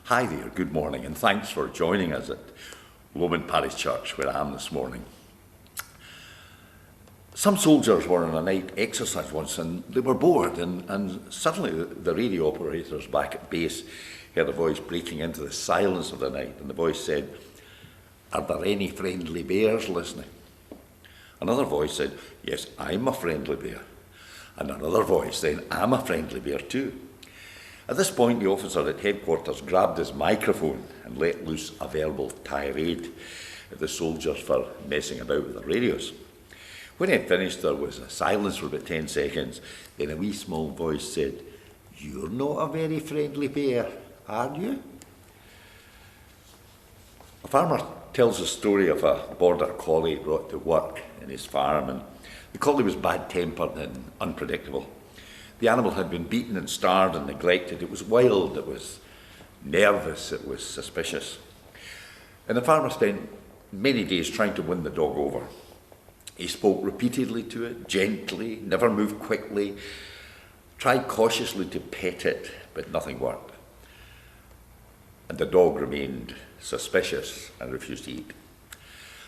Hi there, good morning, and thanks for joining us at Lomond Parish Church, where I am this morning. Some soldiers were on a night exercise once and they were bored, and suddenly the radio operators back at base heard a voice breaking into the silence of the night, and the voice said, "Are there any friendly bears listening?" Another voice said, "Yes, I'm a friendly bear." And another voice saying, "I'm a friendly bear too." At this point, the officer at headquarters grabbed his microphone and let loose a verbal tirade at the soldiers for messing about with the radios. When he had finished, there was a silence for about 10 seconds. Then a wee small voice said, "You're not a very friendly bear, are you?" A farmer tells the story of a border collie brought to work in his farm, and the collie was bad-tempered and unpredictable. The animal had been beaten and starved and neglected. It was wild, it was nervous, it was suspicious. And the farmer spent many days trying to win the dog over. He spoke repeatedly to it, gently, never moved quickly, tried cautiously to pet it, but nothing worked. And the dog remained suspicious and refused to eat.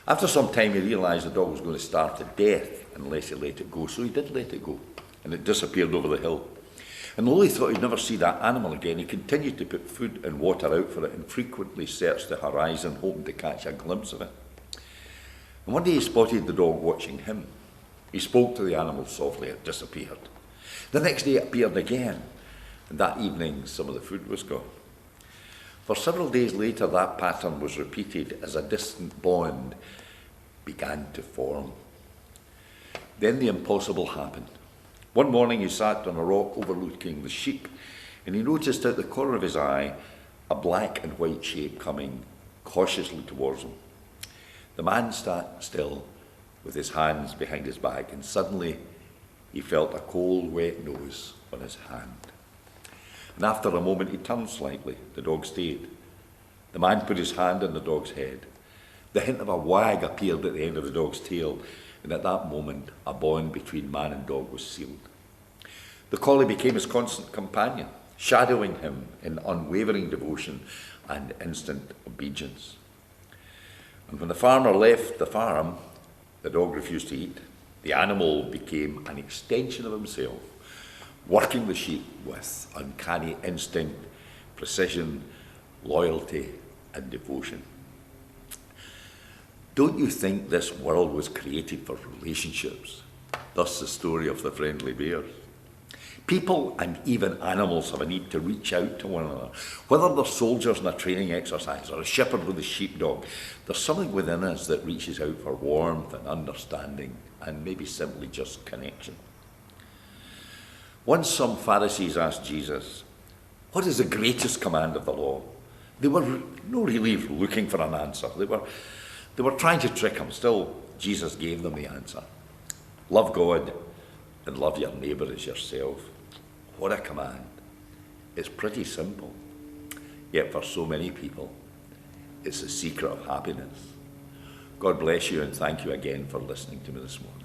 After some time, he realised the dog was going to starve to death unless he let it go, so he did let it go. And it disappeared over the hill. And although he thought he'd never see that animal again, he continued to put food and water out for it and frequently searched the horizon, hoping to catch a glimpse of it. And one day he spotted the dog watching him. He spoke to the animal softly, it disappeared. The next day it appeared again, and that evening some of the food was gone. For several days later, that pattern was repeated as a distant bond began to form. Then the impossible happened. One morning he sat on a rock overlooking the sheep, and he noticed out the corner of his eye a black and white shape coming cautiously towards him. The man sat still with his hands behind his back, and suddenly he felt a cold, wet nose on his hand. And after a moment he turned slightly. The dog stayed. The man put his hand on the dog's head. The hint of a wag appeared at the end of the dog's tail, and at that moment a bond between man and dog was sealed. The collie became his constant companion, shadowing him in unwavering devotion and instant obedience. And when the farmer left the farm, the dog refused to eat. The animal became an extension of himself, working the sheep with uncanny instinct, precision, loyalty, and devotion. Don't you think this world was created for relationships? Thus the story of the friendly bears. People and even animals have a need to reach out to one another. Whether they're soldiers in a training exercise or a shepherd with a sheepdog, there's something within us that reaches out for warmth and understanding and maybe simply just connection. Once some Pharisees asked Jesus, "What is the greatest command of the law?" They were not really looking for an answer. They were trying to trick him. Still, Jesus gave them the answer. Love God and love your neighbour as yourself. What a command. It's pretty simple. Yet for so many people, it's the secret of happiness. God bless you, and thank you again for listening to me this morning.